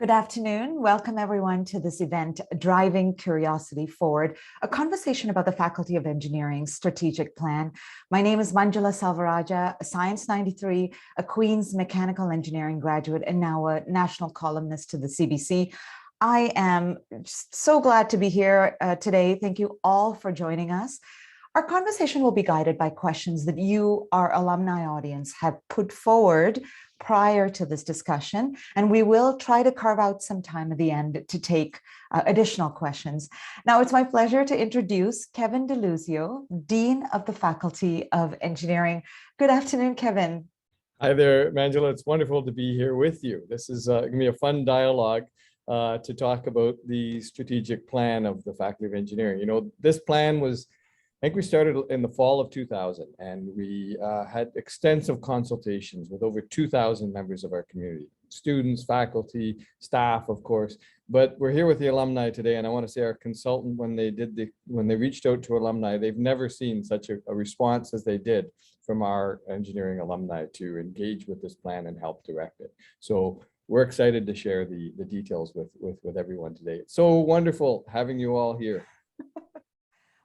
Good afternoon. Welcome everyone to this event, Driving Curiosity Forward, a conversation about the Faculty of Engineering strategic plan. My name is Manjula Salvaraja, a Science 93, a Queen's Mechanical Engineering graduate, and now a national columnist to the CBC. I am so glad to be here today. Thank you all for joining us. Our conversation will be guided by questions that you, our alumni audience, have put forward prior to this discussion, and we will try to carve out some time at the end to take additional questions. Now, it's my pleasure to introduce Kevin Deluzio, Dean of the Faculty of Engineering. Good afternoon, Kevin. Hi there, Manjula. It's wonderful to be here with you. This is going to be a fun dialogue to talk about the strategic plan of the Faculty of Engineering. You know, this plan was, I think we started in the fall of 2000, and we had extensive consultations with over 2,000 members of our community, students, faculty, staff, of course. But we're here with the alumni today, and I want to say our consultant, when they reached out to alumni, they've never seen such a response as they did from our engineering alumni to engage with this plan and help direct it. So we're excited to share the details with everyone today. It's so wonderful having you all here.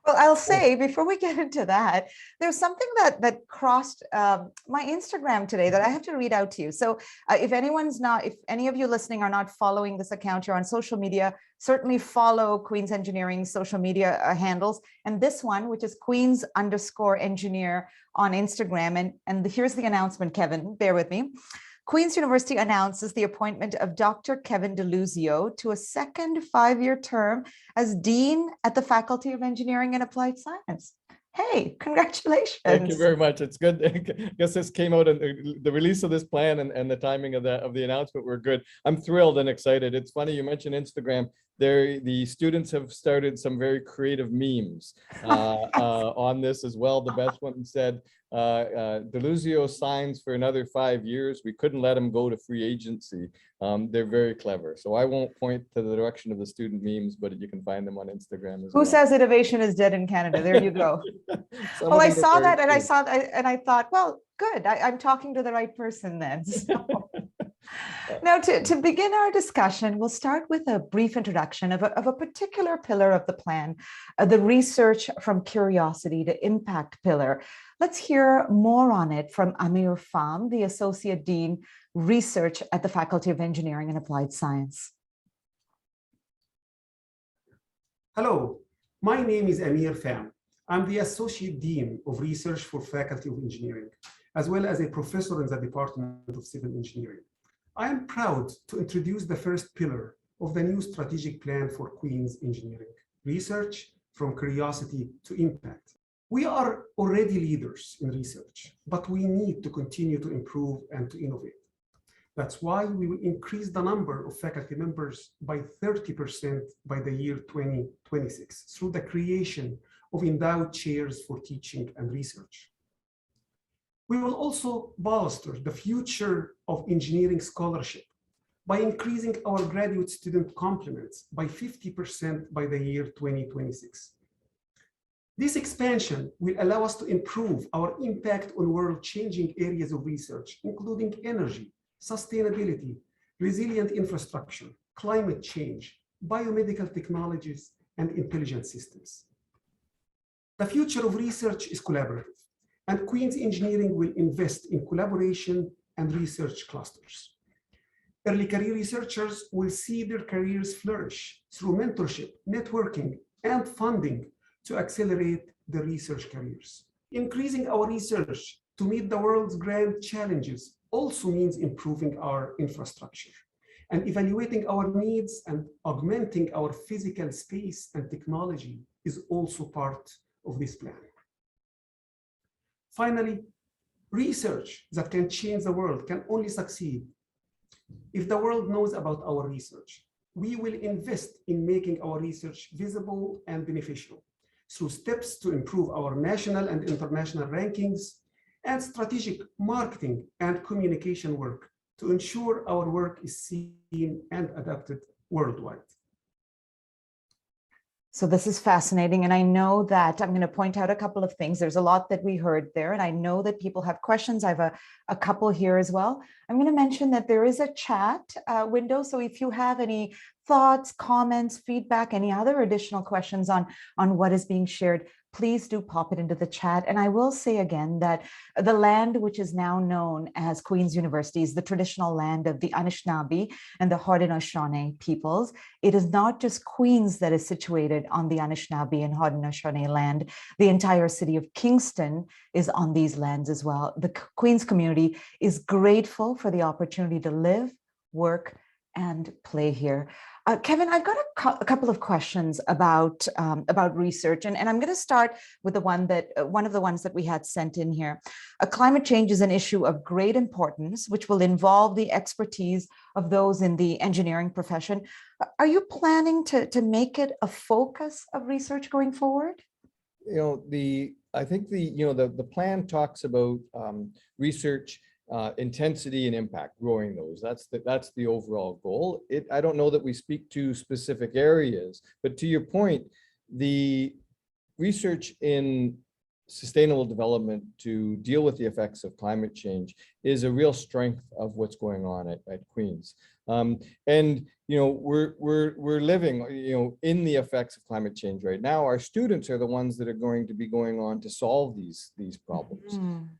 Well, I'll say before we get into that, there's something that crossed my Instagram today that I have to read out to you. So if any of you listening are not following this account, you're on social media, certainly follow Queen's Engineering social media handles. And this one, which is Queens_engineer on Instagram. And here's the announcement, Kevin, bear with me. Queen's University announces the appointment of Dr. Kevin Deluzio to a second 5-year term as Dean at the Faculty of Engineering and Applied Science. Hey, congratulations. Thank you very much. It's good. I guess this came out, and the release of this plan and the timing of the announcement were good. I'm thrilled and excited. It's funny, you mentioned Instagram. The students have started some very creative memes on this as well. The best one said, Deluzio signs for another 5 years. We couldn't let him go to free agency. They're very clever. So I won't point to the direction of the student memes, but you can find them on Instagram as well. Who says innovation is dead in Canada? There you go. Well, I saw that and I thought, well, good. I'm talking to the right person then. So. Now, to begin our discussion, we'll start with a brief introduction of a particular pillar of the plan, the research from curiosity to impact pillar. Let's hear more on it from Amir Pham, the Associate Dean, Research at the Faculty of Engineering and Applied Science. Hello, my name is Amir Pham. I'm the Associate Dean of Research for Faculty of Engineering, as well as a professor in the Department of Civil Engineering. I am proud to introduce the first pillar of the new strategic plan for Queen's Engineering, research from curiosity to impact. We are already leaders in research, but we need to continue to improve and to innovate. That's why we will increase the number of faculty members by 30% by the year 2026 through the creation of endowed chairs for teaching and research. We will also bolster the future of engineering scholarship by increasing our graduate student complements by 50% by the year 2026. This expansion will allow us to improve our impact on world-changing areas of research, including energy, sustainability, resilient infrastructure, climate change, biomedical technologies, and intelligent systems. The future of research is collaborative, and Queen's Engineering will invest in collaboration and research clusters. Early career researchers will see their careers flourish through mentorship, networking, and funding to accelerate their research careers. Increasing our research to meet the world's grand challenges also means improving our infrastructure and evaluating our needs and augmenting our physical space and technology is also part of this plan. Finally, research that can change the world can only succeed if the world knows about our research. We will invest in making our research visible and beneficial through steps to improve our national and international rankings and strategic marketing and communication work to ensure our work is seen and adopted worldwide. So this is fascinating. And I know that I'm going to point out a couple of things. There's a lot that we heard there, and I know that people have questions. I have a couple here as well. I'm going to mention that there is a chat window. So if you have any thoughts, comments, feedback, any other additional questions on what is being shared, please do pop it into the chat. And I will say again that the land which is now known as Queen's University is the traditional land of the Anishinaabe and the Haudenosaunee peoples. It is not just Queens that is situated on the Anishinaabe and Haudenosaunee land. The entire city of Kingston is on these lands as well. The Queens community is grateful for the opportunity to live, work, and play here. Kevin, I've got a couple of questions about research, and I'm going to start with the one of the ones that we had sent in here. Climate change is an issue of great importance, which will involve the expertise of those in the engineering profession. Are you planning to make it a focus of research going forward? I think the plan talks about research intensity and impact, growing those. That's the overall goal. I don't know that we speak to specific areas, but to your point, the research in sustainable development to deal with the effects of climate change is a real strength of what's going on at Queen's. And we're living in the effects of climate change right now. Our students are the ones that are going to be going on to solve these problems.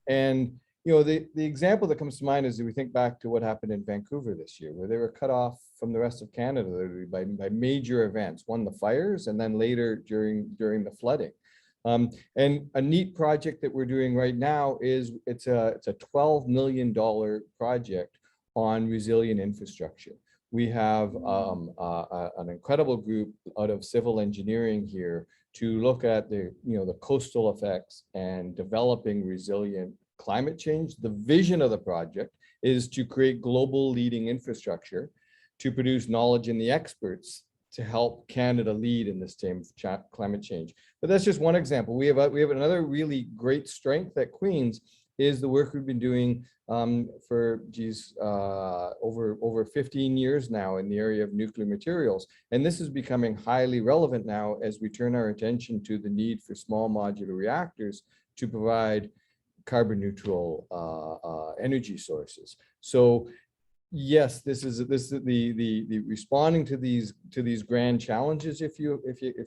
And the example that comes to mind is that we think back to what happened in Vancouver this year, where they were cut off from the rest of Canada by major events, one, the fires, and then later during the flooding. And a neat project that we're doing right now is it's a $12 million project on resilient infrastructure. We have an incredible group out of civil engineering here to look at the coastal effects and developing resilient climate change. The vision of the project is to create global leading infrastructure to produce knowledge in the experts to help Canada lead in this time of climate change. But that's just one example. We have another really great strength at Queen's is the work we've been doing for over 15 years now in the area of nuclear materials. And this is becoming highly relevant now as we turn our attention to the need for small modular reactors to provide carbon neutral energy sources. So yes, this is the responding to these grand challenges, if you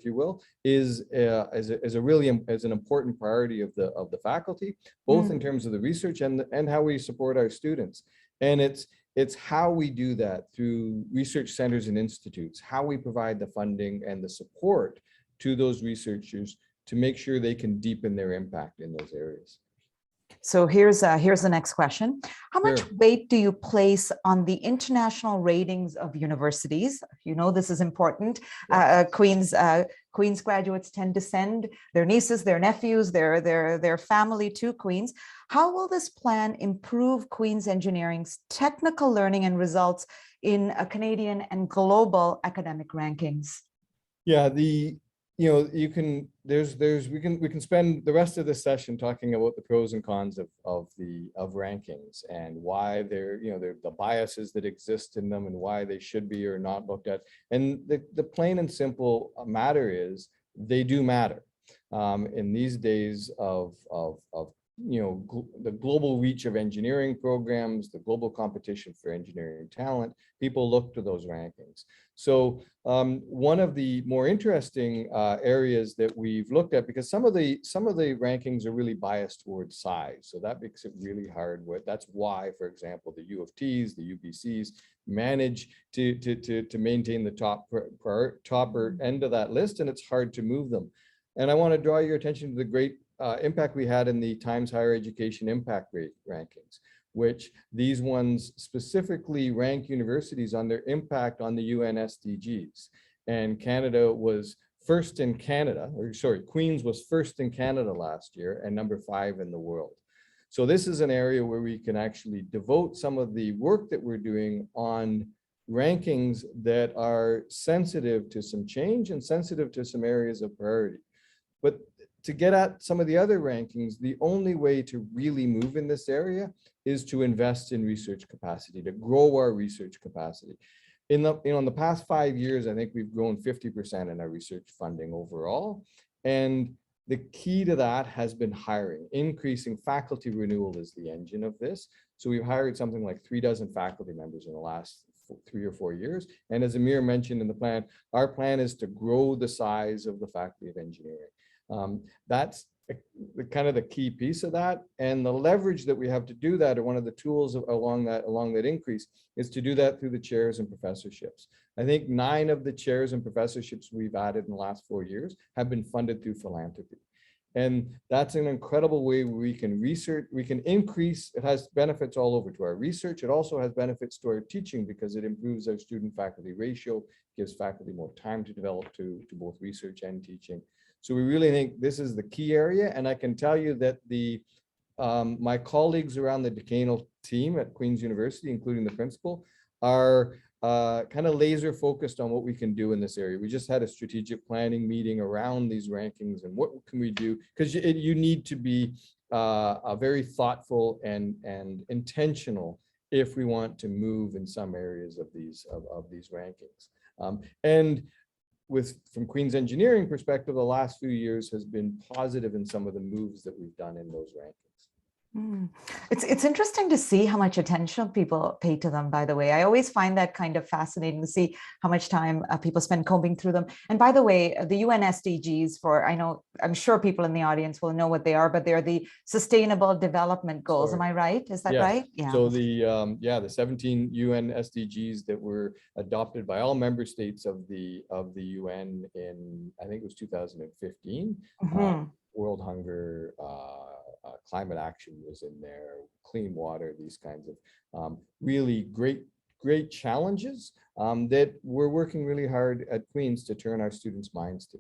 will, is an important priority of the faculty, both in terms of the research and how we support our students. And it's how we do that through research centers and institutes, how we provide the funding and the support to those researchers to make sure they can deepen their impact in those areas. So here's the next question. How much weight do you place on the international ratings of universities? This is important. Queen's graduates tend to send their nieces, their nephews, their family to Queen's. How will this plan improve Queen's Engineering's technical learning and results in Canadian and global academic rankings? Yeah, we can spend the rest of this session talking about the pros and cons of rankings and why they're the biases that exist in them and why they should be or not looked at. And the plain and simple matter is they do matter. In these days of the global reach of engineering programs, the global competition for engineering talent, people look to those rankings. So one of the more interesting areas that we've looked at, because some of the rankings are really biased towards size, so that makes it really hard. That's why, for example, the U of T's, the UBCs manage to maintain the topper end of that list, and it's hard to move them. And I want to draw your attention to the great impact we had in the Times Higher Education Impact Rate rankings, which these ones specifically rank universities on their impact on the UN SDGs. And Canada was first in Canada, Queen's was first in Canada last year and number 5 in the world. So this is an area where we can actually devote some of the work that we're doing on rankings that are sensitive to some change and sensitive to some areas of priority. But to get at some of the other rankings, the only way to really move in this area is to invest in research capacity, to grow our research capacity. in the past 5 years, I think we've grown 50% in our research funding overall. And the key to that has been hiring. Increasing faculty renewal is the engine of this. So we've hired something like 36 faculty members in the last 3 or 4 years. And as Amir mentioned in the plan, our plan is to grow the size of the Faculty of Engineering. That's the kind of the key piece of that. And the leverage that we have to do that, or one of the tools along that increase, is to do that through the chairs and professorships. I think 9 of the chairs and professorships we've added in the last 4 years have been funded through philanthropy. And that's an incredible way where we can research, we can increase, it has benefits all over to our research. It also has benefits to our teaching because it improves our student faculty ratio, gives faculty more time to develop to both research and teaching. So we really think this is the key area. And I can tell you that my colleagues around the decanal team at Queen's University, including the principal, are kind of laser focused on what we can do in this area. We just had a strategic planning meeting around these rankings and what can we do, because you need to be very thoughtful and intentional if we want to move in some areas of these rankings. And from Queen's Engineering perspective, the last few years has been positive in some of the moves that we've done in those rankings. It's interesting to see how much attention people pay to them, by the way. I always find that kind of fascinating to see how much time people spend combing through them. And by the way, the UN SDGs I'm sure people in the audience will know what they are, but they're the Sustainable Development Goals. Sorry. Am I right? Is that Yes. right? Yeah. So the 17 UN SDGs that were adopted by all member states of the UN in, I think it was 2015, World Hunger, climate action was in there, clean water, these kinds of really great challenges that we're working really hard at Queen's to turn our students' minds to.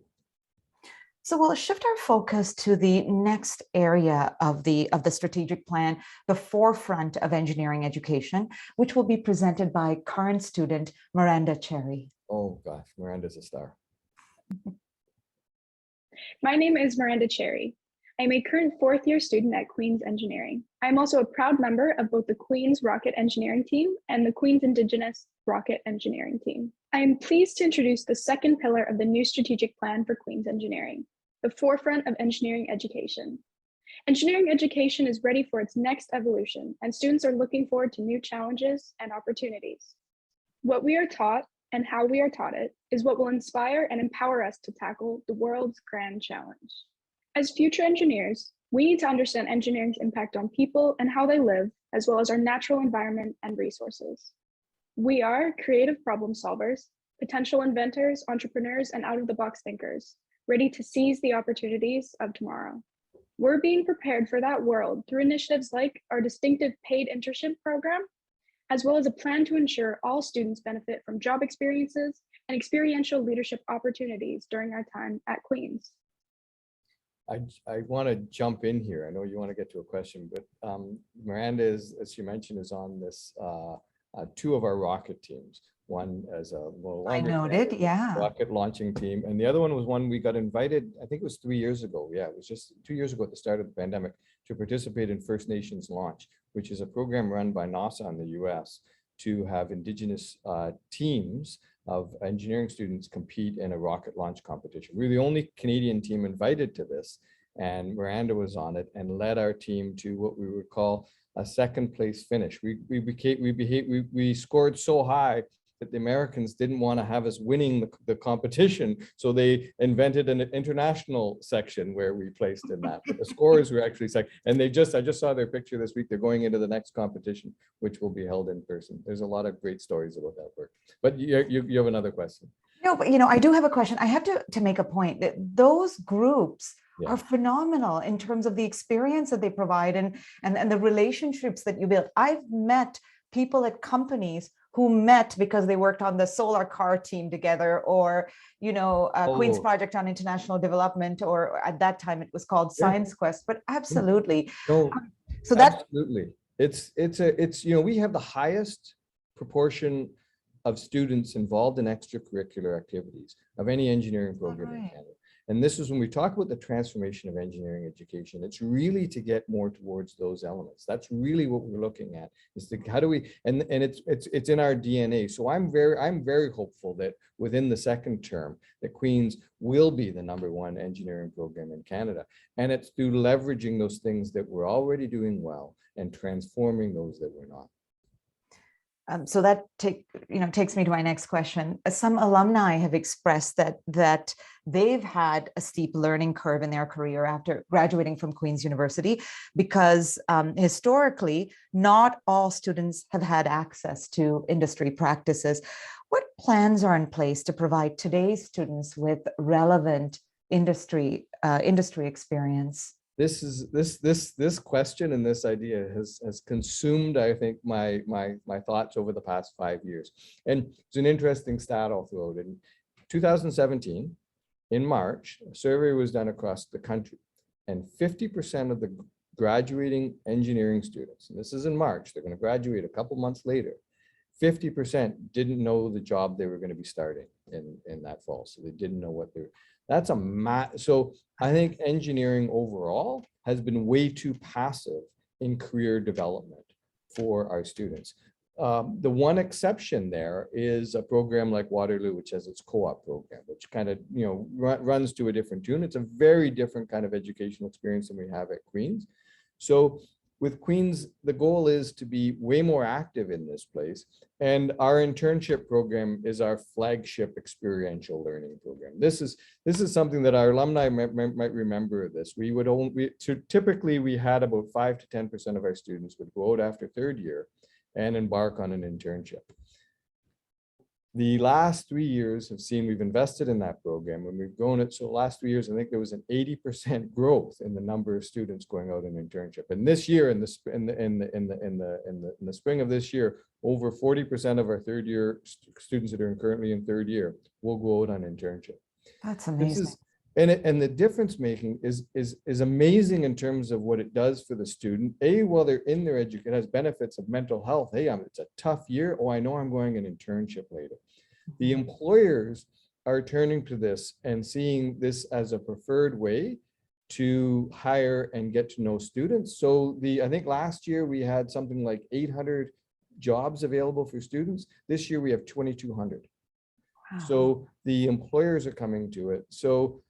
So we'll shift our focus to the next area of the strategic plan, the forefront of engineering education, which will be presented by current student Miranda Cherry. Oh gosh, Miranda's a star. My name is Miranda Cherry. I'm a current 4th-year student at Queen's Engineering. I'm also a proud member of both the Queen's Rocket Engineering team and the Queen's Indigenous Rocket Engineering team. I am pleased to introduce the second pillar of the new strategic plan for Queen's Engineering, the forefront of engineering education. Engineering education is ready for its next evolution, and students are looking forward to new challenges and opportunities. What we are taught and how we are taught it is what will inspire and empower us to tackle the world's grand challenge. As future engineers, we need to understand engineering's impact on people and how they live, as well as our natural environment and resources. We are creative problem solvers, potential inventors, entrepreneurs, and out-of-the-box thinkers, ready to seize the opportunities of tomorrow. We're being prepared for that world through initiatives like our distinctive paid internship program, as well as a plan to ensure all students benefit from job experiences and experiential leadership opportunities during our time at Queen's. I want to jump in here. I know you want to get to a question, but Miranda is, as you mentioned, is on this 2 of our rocket teams. One as a little longer, I noted, yeah. rocket launching team, and the other one was one we got invited, I think it was 3 years ago. Yeah, it was just 2 years ago at the start of the pandemic, to participate in First Nations Launch, which is a program run by NASA in the US to have Indigenous teams of engineering students compete in a rocket launch competition. We were the only Canadian team invited to this, and Miranda was on it and led our team to what we would call a 2nd place finish. We scored so high that the Americans didn't want to have us winning the competition, so they invented an international section where we placed in that. But the scores were actually second, and I just saw their picture this week. They're going into the next competition, which will be held in person. There's a lot of great stories about that work. But you have another question. No, but I do have a question. I have to make a point that those groups are phenomenal in terms of the experience that they provide and the relationships that you build. I've met people at companies who met because they worked on the solar car team together, or Queen's Project on International Development, or at that time it was called Science Quest. But absolutely, so absolutely, it's we have the highest proportion of students involved in extracurricular activities of any engineering program in Canada. And this is when we talk about the transformation of engineering education, it's really to get more towards those elements. That's really what we're looking at, is to how do we, and it's in our DNA. So I'm very hopeful that within the second term that Queen's will be the #1 engineering program in Canada. And it's through leveraging those things that we're already doing well and transforming those that we're not. So that takes me to my next question. Some alumni have expressed that they've had a steep learning curve in their career after graduating from Queen's University, because historically, not all students have had access to industry practices. What plans are in place to provide today's students with relevant industry experience? This question and this idea has consumed, I think, my thoughts over the past 5 years. And it's an interesting stat I'll throw out. In 2017, in March, a survey was done across the country, and 50% of the graduating engineering students, and this is in March, they're going to graduate a couple months later, 50% didn't know the job they were going to be starting in that fall. So they didn't know what they're, that's so I think engineering overall has been way too passive in career development for our students. The one exception there is a program like Waterloo, which has its co-op program, which kind of, runs to a different tune. It's a very different kind of educational experience than we have at Queen's. So with Queen's, the goal is to be way more active in this place. And our internship program is our flagship experiential learning program. This is something that our alumni might remember this. Typically we had about 5 to 10% of our students would go out after third year and embark on an internship. The last 3 years have seen we've invested in that program and we've grown it. So the last 3 years, I think there was an 80% growth in the number of students going out in internship. And this year, in the spring of this year, over 40% of our third year students that are currently in third year will go out on internship. That's amazing. And the difference making is amazing in terms of what it does for the student. While they're in their education, it has benefits of mental health. It's a tough year. Oh, I know I'm going an internship later. The employers are turning to this and seeing this as a preferred way to hire and get to know students. So I think last year we had something like 800 jobs available for students. This year we have 2,200. Wow. So the employers are coming to it. So,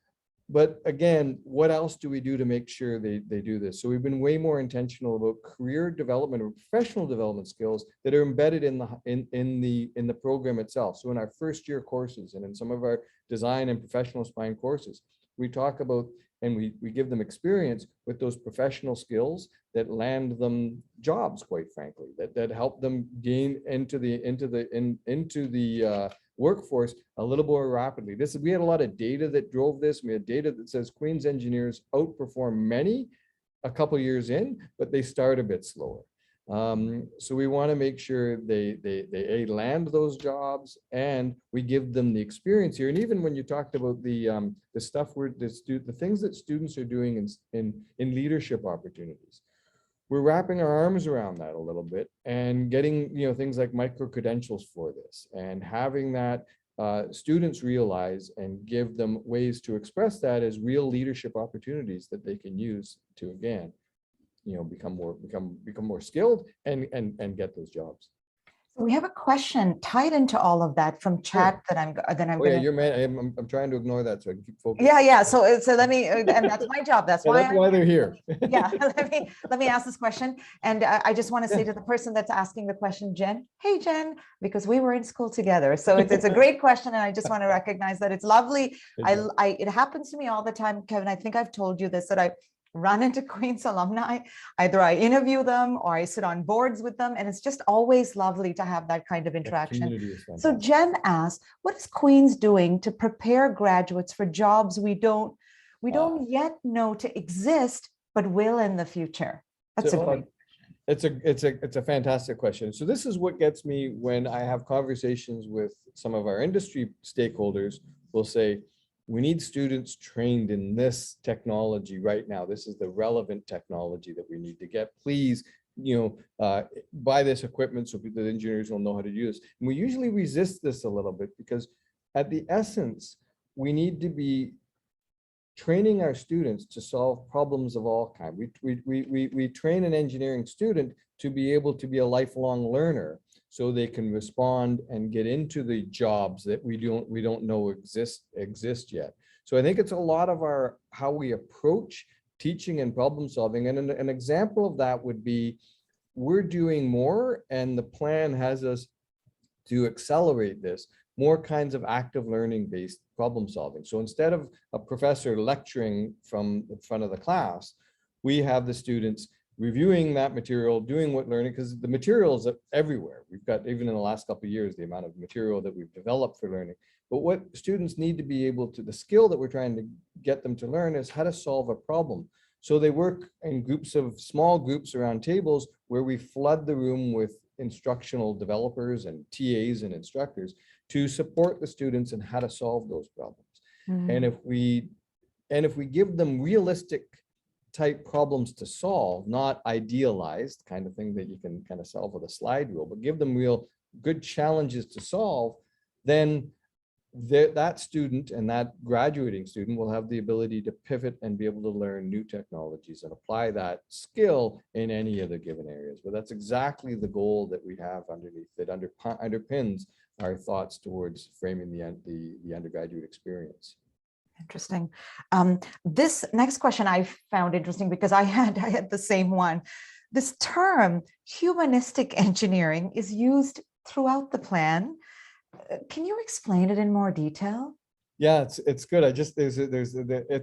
but again, what else do we do to make sure they do this? So we've been way more intentional about career development or professional development skills that are embedded in the program itself. So in our first year courses and in some of our design and professional spine courses, we talk about and we give them experience with those professional skills that land them jobs, quite frankly, that help them gain into the workforce a little more rapidly. We had a lot of data that drove this. We had data that says Queen's engineers outperform many a couple years in, but they start a bit slower. So we want to make sure they land those jobs and we give them the experience here. And even when you talked about the stuff the things that students are doing in leadership opportunities, we're wrapping our arms around that a little bit and getting things like micro credentials for this and having that students realize and give them ways to express that as real leadership opportunities that they can use to again become more skilled and get those jobs. We have a question tied into all of that from chat. Sure. I'm I'm trying to ignore that so I can keep focused. Yeah. So let me, and that's my job. That's why they're here. Yeah. Let me ask this question. And I just want to say to the person that's asking the question, Jen, hey, Jen, because we were in school together. So it's a great question. And I just want to recognize that it's lovely. It happens to me all the time, Kevin. I think I've told you this, that I run into Queen's alumni. Either I interview them or I sit on boards with them. And it's just always lovely to have that kind of interaction. So Jen asked, what is Queen's doing to prepare graduates for jobs we don't yet know to exist, but will in the future? That's a great question. It's a fantastic question. So this is what gets me when I have conversations with some of our industry stakeholders. We'll say, we need students trained in this technology right now. This is the relevant technology that we need to get. Please, buy this equipment so the engineers will know how to do this. And we usually resist this a little bit because at the essence, we need to be training our students to solve problems of all kinds. We train an engineering student to be able to be a lifelong learner, so they can respond and get into the jobs that we don't know exist yet. So I think it's a lot of how we approach teaching and problem solving. And an example of that would be, we're doing more, and the plan has us to accelerate this, more kinds of active learning based problem solving. So instead of a professor lecturing from the front of the class, we have the students reviewing that material, doing what learning, because the materials are everywhere. We've got, even in the last couple of years, the amount of material that we've developed for learning. But what students need to be able to, the skill that we're trying to get them to learn is how to solve a problem. So they work in groups of small groups around tables where we flood the room with instructional developers and TAs and instructors to support the students in how to solve those problems. And if we give them realistic type problems to solve, not idealized kind of thing that you can kind of solve with a slide rule, but give them real good challenges to solve, then that student and that graduating student will have the ability to pivot and be able to learn new technologies and apply that skill in any of the given areas. But that's exactly the goal that we have underneath, that underpins our thoughts towards framing the undergraduate experience. Interesting. This next question I found interesting because I had the same one. This term, humanistic engineering, is used throughout the plan. Can you explain it in more detail? Yeah, it's good.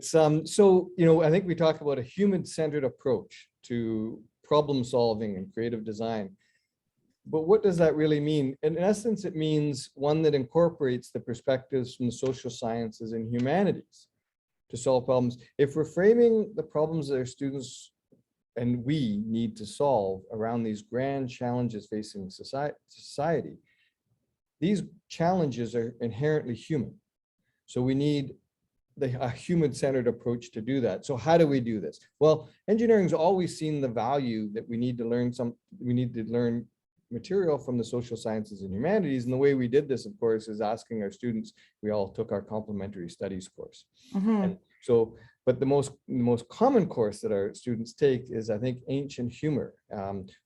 So, you know, I think we talk about a human-centered approach to problem solving and creative design. But what does that really mean? In essence, it means one that incorporates the perspectives from the social sciences and humanities to solve problems. If we're framing the problems that our students and we need to solve around these grand challenges facing society, these challenges are inherently human. So we need a human-centered approach to do that. So how do we do this? Well, engineering's always seen the value that we need to learn material from the social sciences and humanities. And the way we did this, of course, is asking our students. We all took our complementary studies course. And so, but the most common course that our students take is, I think, ancient humor,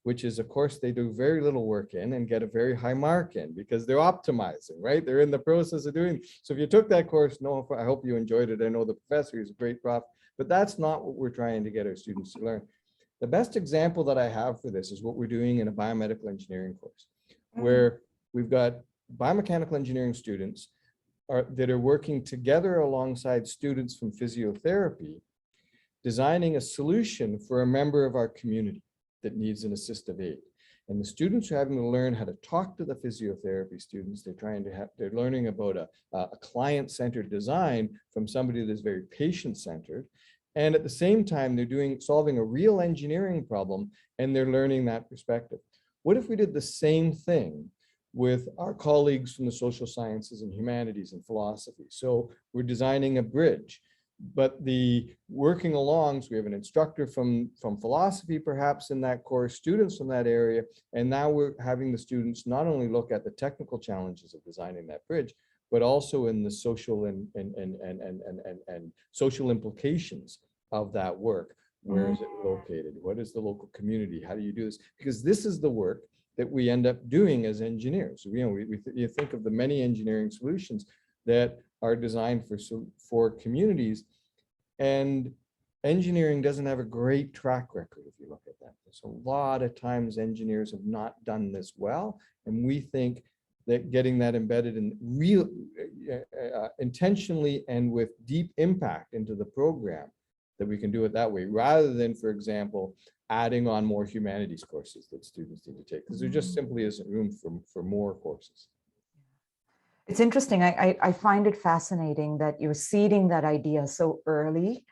which is a course they do very little work in and get a very high mark in because they're optimizing, right? They're in the process of doing. So if you took that course, no, I hope you enjoyed it. I know the professor is a great prof, but that's not what we're trying to get our students to learn. The best example that I have for this is what we're doing in a biomedical engineering course, where we've got biomechanical engineering students that are working together alongside students from physiotherapy, designing a solution for a member of our community that needs an assistive aid. And the students are having to learn how to talk to the physiotherapy students. They're learning about a client-centered design from somebody that's very patient-centered. And at the same time, they're solving a real engineering problem, and they're learning that perspective. What if we did the same thing with our colleagues from the social sciences and humanities and philosophy? So we're designing a bridge, but working along, so we have an instructor from philosophy, perhaps in that course, students from that area, and now we're having the students not only look at the technical challenges of designing that bridge, but also in the social and social implications of that work. Where is it located? What is the local community? How do you do this? Because this is the work that we end up doing as engineers. You know, you think of the many engineering solutions that are designed for communities, and engineering doesn't have a great track record if you look at that. So a lot of times engineers have not done this well, and we think that getting that embedded in real intentionally and with deep impact into the program, that we can do it that way, rather than, for example, adding on more humanities courses that students need to take, because there just simply isn't room for more courses. It's interesting. I find it fascinating that you're seeding that idea so early,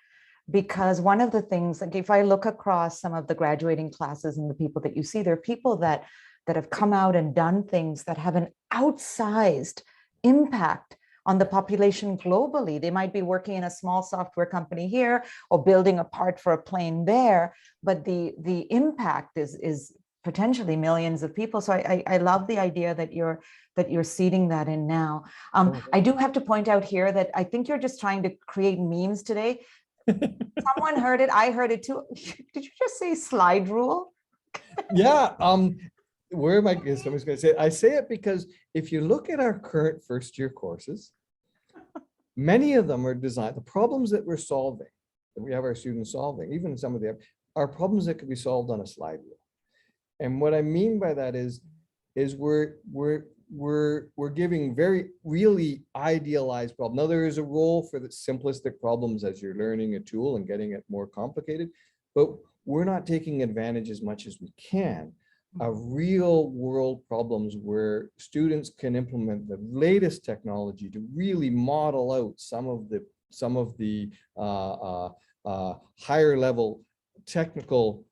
because one of the things, like if I look across some of the graduating classes and the people that you see, there are people that have come out and done things that have an outsized impact on the population globally. They might be working in a small software company here or building a part for a plane there, but the impact is potentially millions of people. So I love the idea that you're seeding that in now. I do have to point out here that I think you're just trying to create memes today. Someone heard it. I heard it too. Did you just say slide rule? Yeah. Where am I? Somebody's going to say it. I say it because if you look at our current first year courses, many of them are designed, the problems that we're solving, that we have our students solving, even some of them, are problems that could be solved on a slide rule. And what I mean by that is we're giving very really idealized problem. Now there is a role for the simplistic problems as you're learning a tool and getting it more complicated, but we're not taking advantage as much as we can of real world problems where students can implement the latest technology to really model out some of the higher level technical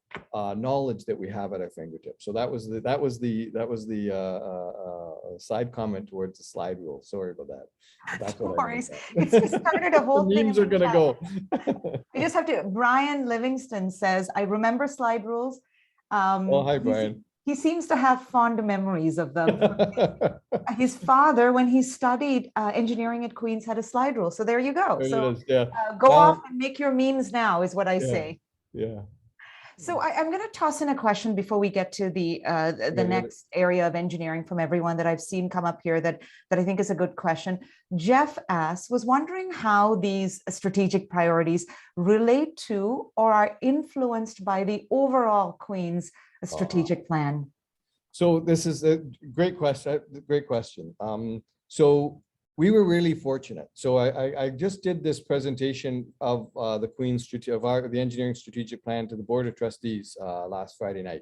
knowledge that we have at our fingertips. So that was the side comment towards the slide rule. Sorry about that. That's No what I worries. meant. It's started a whole The thing. memes are gonna go. I just have to. Brian Livingston says, "I remember slide rules." Oh, hi, Brian. He seems to have fond memories of them. His father, when he studied engineering at Queen's, had a slide rule. So there you go. There So it is, yeah. go off and make your memes now, is what I Yeah. say. Yeah. So I'm going to toss in a question before we get to the Yeah, next area of engineering from everyone that I've seen come up here that I think is a good question. Jeff asks, was wondering how these strategic priorities relate to or are influenced by the overall Queen's strategic plan. So this is a great question. Great question. So we were really fortunate. So I just did this presentation of the Queen's the engineering strategic plan to the Board of Trustees last Friday night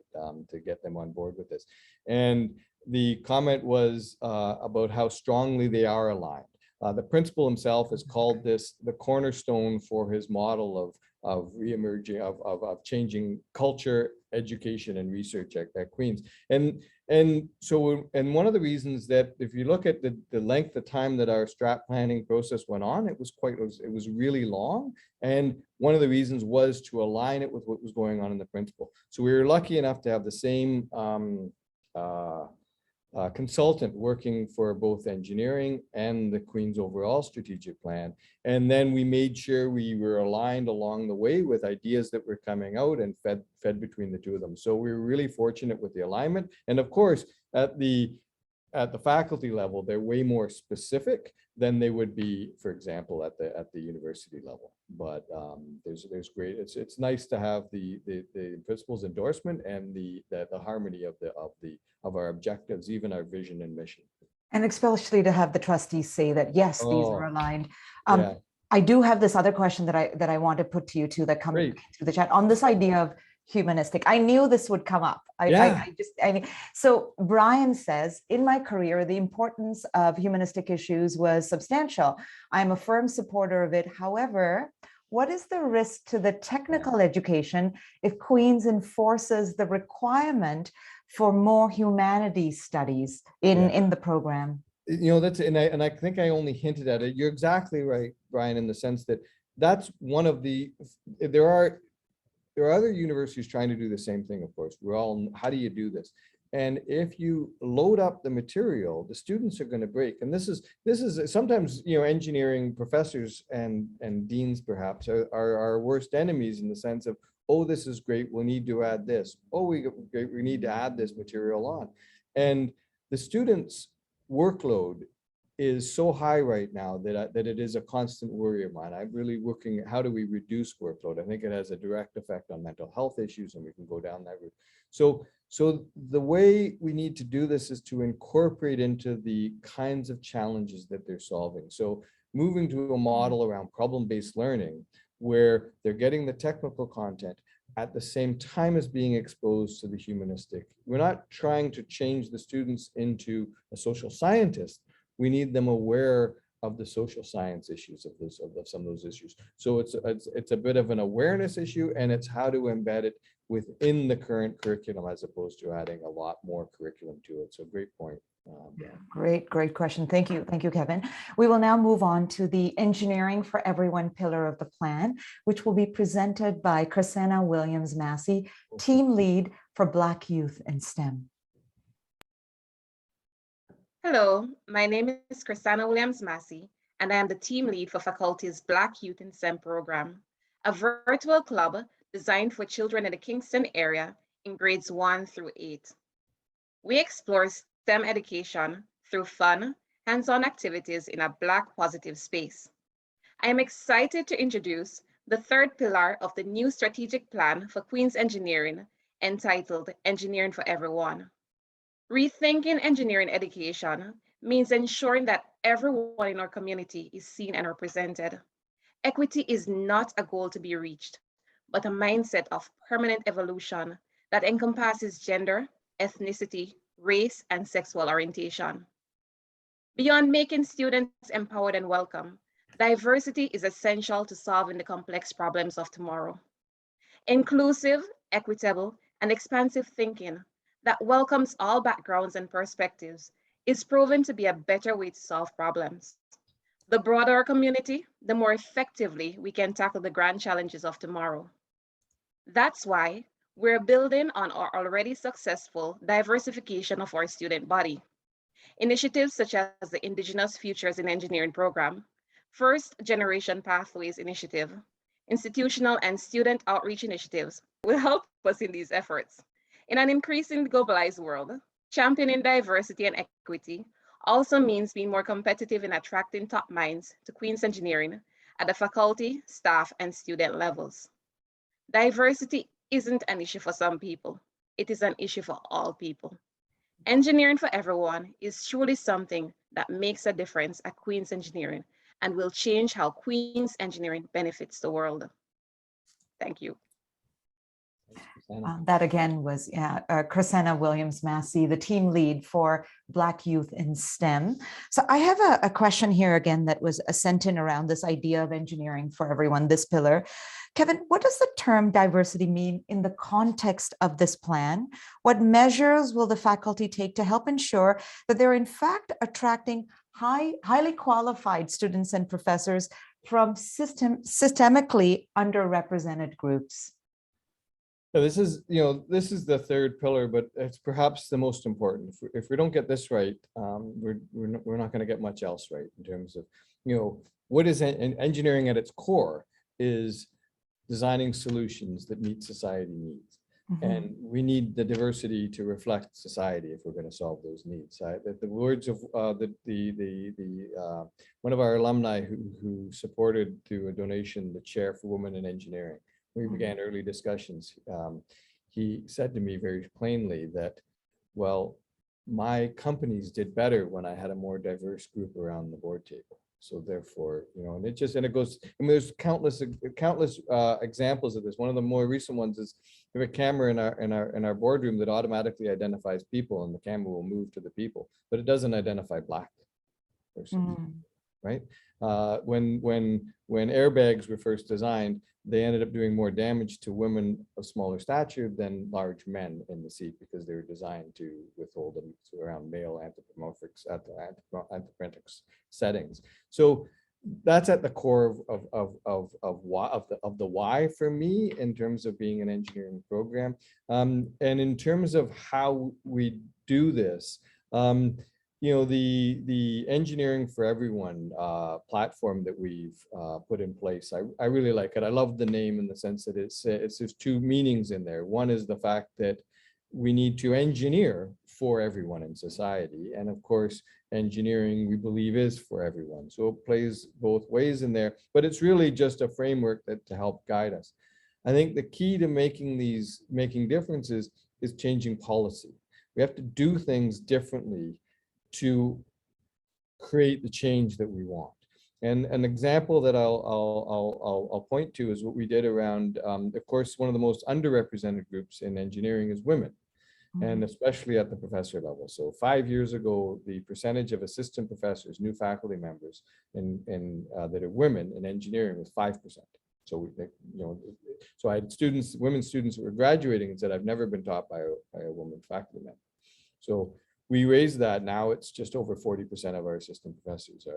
to get them on board with this. And the comment was about how strongly they are aligned. The principal himself has called this the cornerstone for his model of reemerging, of changing culture, education, and research at Queen's. And so one of the reasons that if you look at the length of time that our strat planning process went on, it was really long. And one of the reasons was to align it with what was going on in the principal. So we were lucky enough to have the same consultant working for both engineering and the Queen's overall strategic plan. And then we made sure we were aligned along the way with ideas that were coming out and fed between the two of them. So we were really fortunate with the alignment. And of course, at the faculty level, they're way more specific than they would be, for example, at the university level. But there's great. It's nice to have the principal's endorsement and the harmony of our objectives, even our vision and mission. And especially to have the trustees say that, yes, these are aligned. Yeah. I do have this other question that I want to put to you too, that comes through the chat on this idea of humanistic. I knew this would come up. So Brian says, in my career, the importance of humanistic issues was substantial. I'm a firm supporter of it. However, what is the risk to the technical education if Queen's enforces the requirement for more humanities studies in the program? You know, that's, and I think I only hinted at it. You're exactly right, Brian, in the sense that that's one of the, there are other universities trying to do the same thing, of course. How do you do this? And if you load up the material, the students are going to break. And this is sometimes, you know, engineering professors and deans perhaps are our worst enemies in the sense of, oh, this is great, we need to add this. Oh, we need to add this material on. And the students' workload is so high right now that it is a constant worry of mine. I'm really looking at how do we reduce workload. I think it has a direct effect on mental health issues, and we can go down that route. So the way we need to do this is to incorporate into the kinds of challenges that they're solving. So moving to a model around problem-based learning, where they're getting the technical content at the same time as being exposed to the humanistic. We're not trying to change the students into a social scientist. We need them aware of the social science issues of some of those issues. So it's a bit of an awareness issue, and it's how to embed it within the current curriculum as opposed to adding a lot more curriculum to it. So great point. Great question. Thank you, Kevin. We will now move on to the Engineering for Everyone pillar of the plan, which will be presented by Chrisena Williams-Massey, team lead for Black youth in STEM? Hello, my name is Christina Williams-Massey, and I am the team lead for faculty's Black Youth in STEM program, a virtual club designed for children in the Kingston area in grades 1 through 8. We explore STEM education through fun, hands-on activities in a Black positive space. I am excited to introduce the third pillar of the new strategic plan for Queen's Engineering, entitled Engineering for Everyone. Rethinking engineering education means ensuring that everyone in our community is seen and represented. Equity is not a goal to be reached, but a mindset of permanent evolution that encompasses gender, ethnicity, race, and sexual orientation. Beyond making students empowered and welcome, diversity is essential to solving the complex problems of tomorrow. Inclusive, equitable, and expansive thinking that welcomes all backgrounds and perspectives is proven to be a better way to solve problems. The broader our community, the more effectively we can tackle the grand challenges of tomorrow. That's why we're building on our already successful diversification of our student body. Initiatives such as the Indigenous Futures in Engineering program, First Generation Pathways Initiative, institutional and student outreach initiatives will help us in these efforts. In an increasingly globalized world, championing diversity and equity also means being more competitive in attracting top minds to Queen's Engineering at the faculty, staff, and student levels. Diversity isn't an issue for some people. It is an issue for all people. Engineering for everyone is truly something that makes a difference at Queen's Engineering and will change how Queen's Engineering benefits the world. Thank you. That again was Christina Williams-Massey, the team lead for Black Youth in STEM. So I have a question here again that was sent in around this idea of engineering for everyone, this pillar. Kevin, what does the term diversity mean in the context of this plan? What measures will the faculty take to help ensure that they're in fact attracting highly qualified students and professors from systemically underrepresented groups? Yeah, this is the third pillar, but it's perhaps the most important. If we don't get this right, we're not going to get much else right in terms of, what is engineering at its core is designing solutions that meet society needs. Mm-hmm. And we need the diversity to reflect society if we're going to solve those needs. The words of one of our alumni who supported through a donation the chair for women in engineering. We began early discussions. He said to me very plainly that, well, my companies did better when I had a more diverse group around the board table. So therefore, and it goes, there's countless examples of this. One of the more recent ones is we have a camera in our boardroom that automatically identifies people, and the camera will move to the people, but it doesn't identify Black persons, right? When airbags were first designed, they ended up doing more damage to women of smaller stature than large men in the seat because they were designed to withhold them around male anthropomorphic settings. So that's at the core of the why for me in terms of being an engineering program, and in terms of how we do this. The Engineering for Everyone platform that we've put in place, I really like it. I love the name in the sense that there's two meanings in there. One is the fact that we need to engineer for everyone in society. And of course, engineering, we believe, is for everyone. So it plays both ways in there, but it's really just a framework to help guide us. I think the key to making differences is changing policy. We have to do things differently to create the change that we want. And an example that I'll point to is what we did around, of course, one of the most underrepresented groups in engineering is women, and especially at the professor level. So 5 years ago, the percentage of assistant professors, new faculty members that are women in engineering was 5%. So so I had women students who were graduating and said, I've never been taught by a woman faculty member. So we raised that. Now it's just over 40% of our assistant professors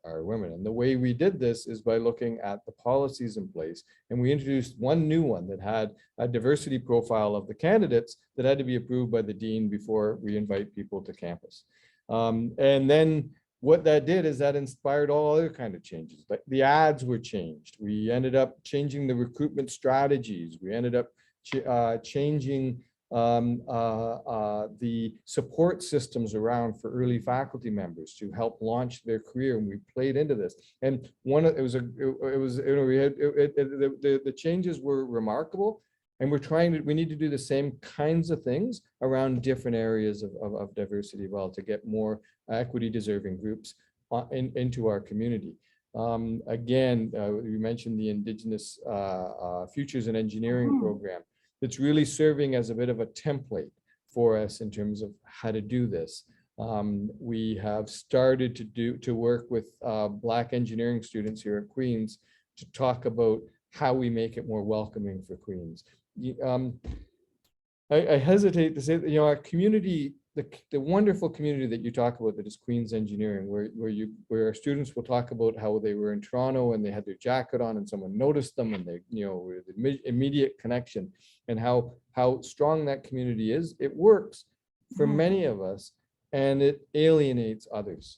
are women. And the way we did this is by looking at the policies in place. And we introduced one new one that had a diversity profile of the candidates that had to be approved by the dean before we invite people to campus. And then what that did is that inspired all other kind of changes. Like the ads were changed. We ended up changing the recruitment strategies. We ended up changing the support systems around for early faculty members to help launch their career, and we played into this. And the changes were remarkable, and we need to do the same kinds of things around different areas of diversity, well, to get more equity deserving groups into our community. Again, you mentioned the Indigenous Futures in Engineering program. It's really serving as a bit of a template for us in terms of how to do this. We have started to work with Black engineering students here at Queen's to talk about how we make it more welcoming for Queen's. I hesitate to say that, our community, the wonderful community that you talk about that is Queen's Engineering, where our students will talk about how they were in Toronto and they had their jacket on and someone noticed them, and they, with immediate connection, and how strong that community is. It works for many of us, and it alienates others.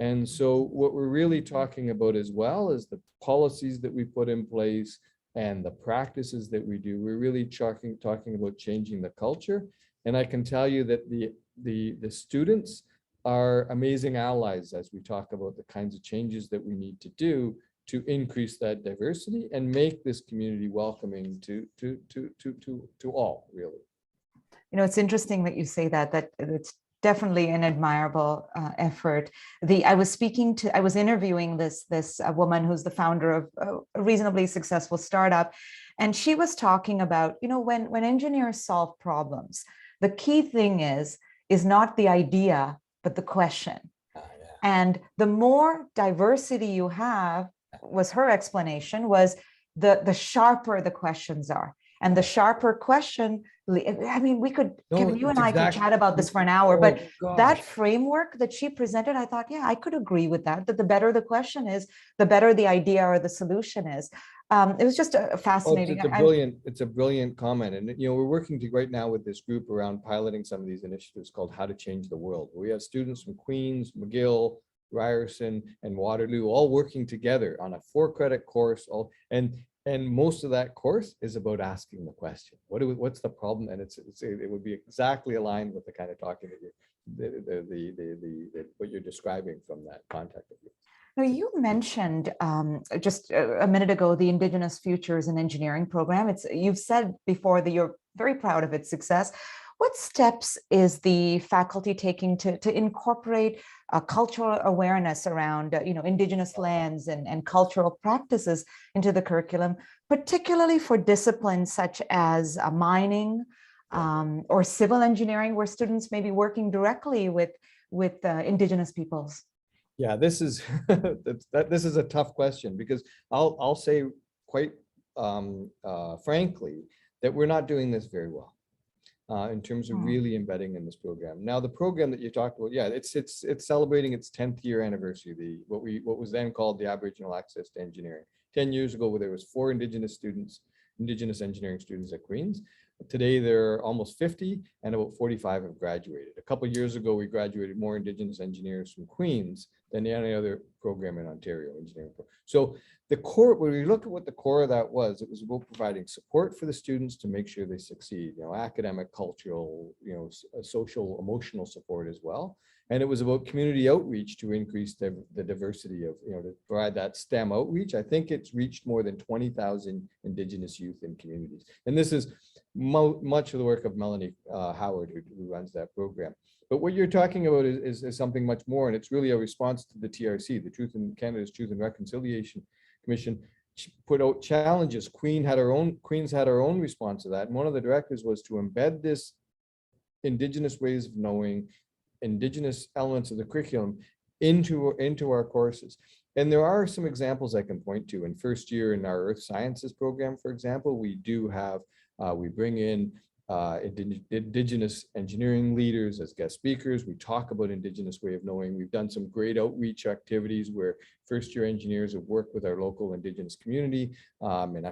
And so what we're really talking about as well is the policies that we put in place and the practices that we do. We're really talking about changing the culture. And I can tell you that the students are amazing allies as we talk about the kinds of changes that we need to do to increase that diversity and make this community welcoming to all, really. It's interesting that you say that it's definitely an admirable effort. I was interviewing this woman who's the founder of a reasonably successful startup, and she was talking about, when engineers solve problems, the key thing is not the idea, but the question. And the more diversity you have, was her explanation, was the sharper the questions are. And the sharper question, I mean, Kevin, you and I could chat about this for an hour, but that framework that she presented, I thought, yeah, I could agree with that the better the question is, the better the idea or the solution is. It was just a fascinating. It's a brilliant comment. And, we're working right now with this group around piloting some of these initiatives called How to Change the World. We have students from Queen's, McGill, Ryerson, and Waterloo all working together on a 4-credit course. And most of that course is about asking the question, what's the problem? And it would be exactly aligned with the kind of talking that what you're describing from that contact of yours. Now, you mentioned just a minute ago the Indigenous Futures in Engineering program. You've said before that you're very proud of its success. What steps is the faculty taking to incorporate cultural awareness around Indigenous lands and cultural practices into the curriculum, particularly for disciplines such as mining or civil engineering, where students may be working directly with Indigenous peoples? Yeah, this is this is a tough question, because I'll say quite frankly that we're not doing this very well in terms of really embedding in this program. Now, the program that you talked about, yeah, it's celebrating its 10th year anniversary. What was then called the Aboriginal Access to Engineering. 10 years ago, where there was 4 Indigenous engineering students at Queen's. Today, there are almost 50, and about 45 have graduated. A couple of years ago, we graduated more Indigenous engineers from Queen's than any other program in Ontario, engineering program. So the core, when we look at what the core of that was, it was about providing support for the students to make sure they succeed, academic, cultural, social, emotional support as well. And it was about community outreach to increase the diversity of, to provide that STEM outreach. I think it's reached more than 20,000 Indigenous youth in communities. And this is much of the work of Melanie Howard, who runs that program. But what you're talking about is something much more, and it's really a response to the TRC, the Canada's Truth and Reconciliation Commission, put out challenges. Queen's had our own response to that. And one of the directives was to embed this Indigenous ways of knowing, Indigenous elements of the curriculum into our courses. And there are some examples I can point to. In first year in our Earth Sciences program, for example, we do have, we bring in Indigenous engineering leaders as guest speakers. We talk about Indigenous way of knowing. We've done some great outreach activities where first-year engineers have worked with our local Indigenous community and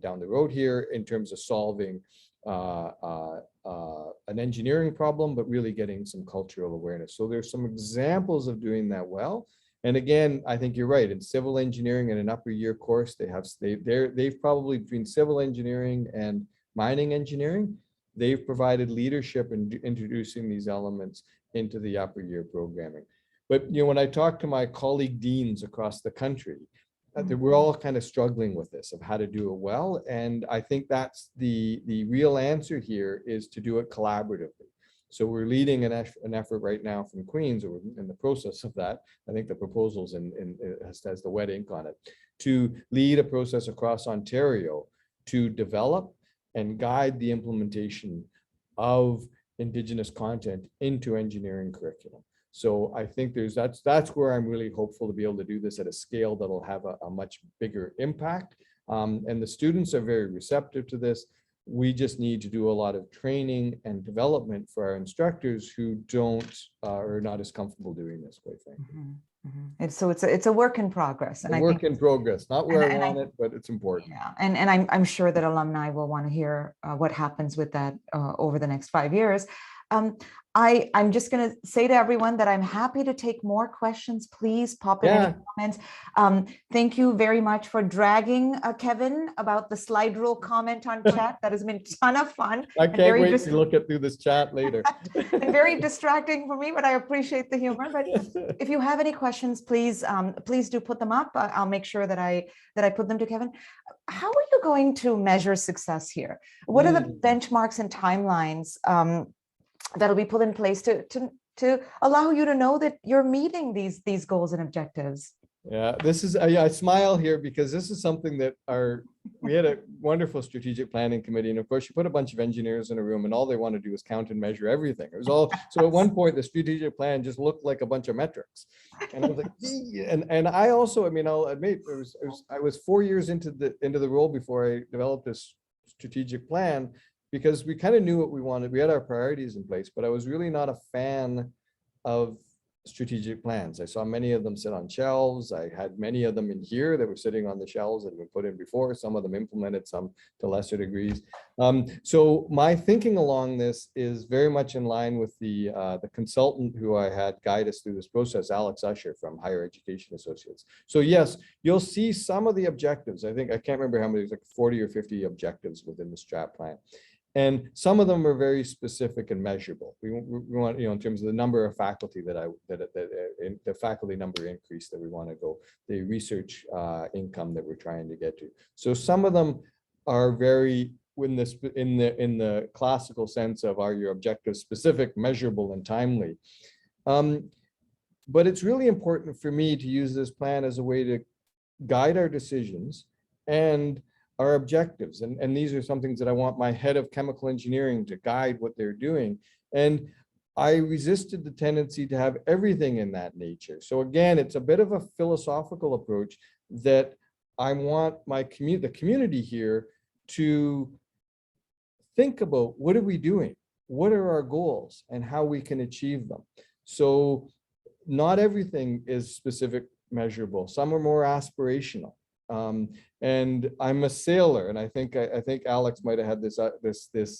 down the road here in terms of solving an engineering problem, but really getting some cultural awareness. So there's some examples of doing that well. And again, I think you're right. In civil engineering in an upper year course, they've probably between civil engineering and mining engineering, they've provided leadership in introducing these elements into the upper year programming. But when I talk to my colleague deans across the country, we're all kind of struggling with this of how to do it well. And I think that's the real answer here is to do it collaboratively. So we're leading an effort right now from Queens, or in the process of that. I think the proposal's has the wet ink on it, to lead a process across Ontario to develop and guide the implementation of Indigenous content into engineering curriculum. So I think that's where I'm really hopeful to be able to do this at a scale that'll have a much bigger impact. And the students are very receptive to this. We just need to do a lot of training and development for our instructors who don't are not as comfortable doing this, quite frankly. And so it's a work in progress. And a work in progress, not where I want it, but it's important. Yeah, and I'm sure that alumni will want to hear what happens with that over the next 5 years. I'm just going to say to everyone that I'm happy to take more questions. Please pop in any comments. Thank you very much for dragging Kevin about the slide rule comment on chat. That has been a ton of fun. I can't wait to look through this chat later. And very distracting for me, but I appreciate the humor. But if you have any questions, please do put them up. I'll make sure that I put them to Kevin. How are you going to measure success here? What are the benchmarks and timelines that'll be put in place to allow you to know that you're meeting these goals and objectives? Yeah, this is I smile here because this is something that we had a wonderful strategic planning committee, and of course you put a bunch of engineers in a room and all they want to do is count and measure everything. It was all so at one point the strategic plan just looked like a bunch of metrics, and I was like, and I also, I mean, I'll admit I was 4 years into the role before I developed this strategic plan, because we kind of knew what we wanted. We had our priorities in place, but I was really not a fan of strategic plans. I saw many of them sit on shelves. I had many of them in here that were sitting on the shelves that had been put in before. Some of them implemented, some to lesser degrees. So my thinking along this is very much in line with the consultant who I had guide us through this process, Alex Usher from Higher Education Associates. So yes, you'll see some of the objectives. I can't remember how many, there's like 40 or 50 objectives within the strat plan. And some of them are very specific and measurable. We want, in terms of the number of faculty the faculty number increase that we want to go, the research income that we're trying to get to. So some of them are very in the classical sense of are your objectives specific, measurable, and timely. But it's really important for me to use this plan as a way to guide our decisions and our objectives. And these are some things that I want my head of chemical engineering to guide what they're doing. And I resisted the tendency to have everything in that nature. So again, it's a bit of a philosophical approach that I want the community here to think about, what are we doing? What are our goals and how we can achieve them? So not everything is specific, measurable. Some are more aspirational. And I'm a sailor, and I think Alex might have had this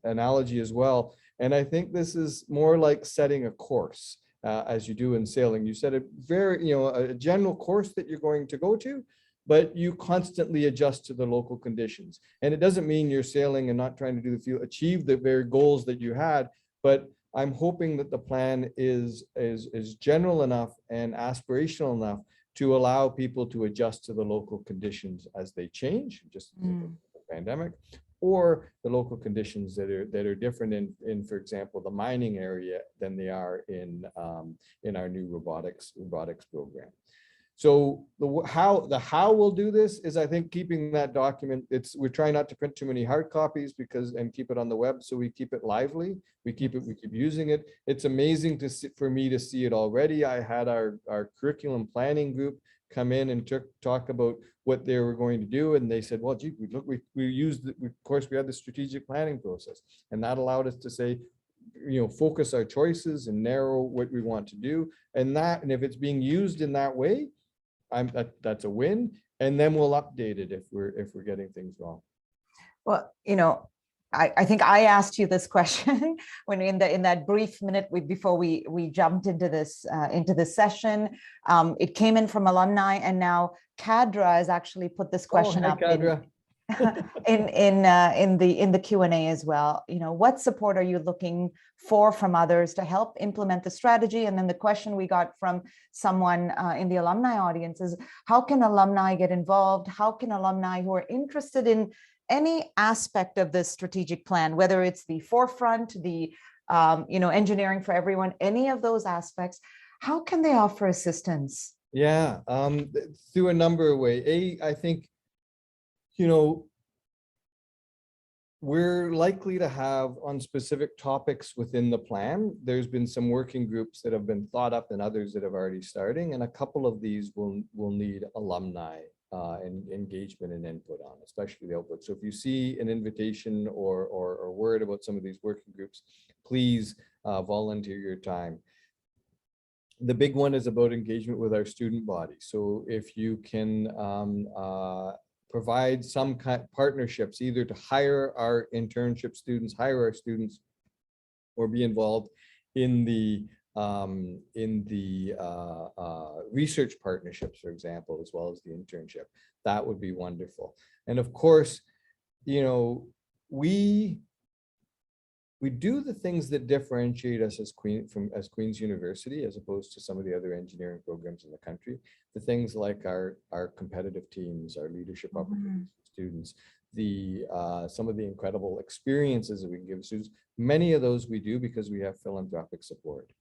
analogy as well. And I think this is more like setting a course, as you do in sailing. You set a a general course that you're going to go to, but you constantly adjust to the local conditions. And it doesn't mean you're sailing and not trying to achieve the very goals that you had, but I'm hoping that the plan is general enough and aspirational enough to allow people to adjust to the local conditions as they change, just the pandemic, or the local conditions that are different in, for example, the mining area than they are in our new robotics program. So the how we'll do this is, I think, keeping that document. We're trying not to print too many hard copies and keep it on the web, so we keep it lively. We keep using it. It's amazing for me to see it already. I had our curriculum planning group come in and talk about what they were going to do. And they said, well, gee, we used, of course, we had the strategic planning process, and that allowed us to say, focus our choices and narrow what we want to do. And if it's being used in that way, that's a win. And then we'll update it if we're getting things wrong. Well, I think I asked you this question when in that brief minute before we jumped into this session. It came in from alumni, and now Kadra has actually put this question up in the Q&A as well. What support are you looking for from others to help implement the strategy? And then the question we got from someone in the alumni audience is, how can alumni get involved? How can alumni who are interested in any aspect of this strategic plan, whether it's the forefront, the engineering for everyone, any of those aspects, how can they offer assistance? Yeah, through a number of ways. I think, we're likely to have on specific topics within the plan. There's been some working groups that have been thought up and others that have already starting, and a couple of these will need alumni and engagement and input on, especially the output. So if you see an invitation or word about some of these working groups, please volunteer your time. The big one is about engagement with our student body. So if you can provide some kind of partnerships, either to hire our internship students, hire our students, or be involved in the research partnerships, for example, as well as the internship, that would be wonderful. And of course, we do the things that differentiate us as Queen's University, as opposed to some of the other engineering programs in the country. The things like our competitive teams, our leadership opportunities for students, some of the incredible experiences that we can give students. Many of those we do because we have philanthropic support.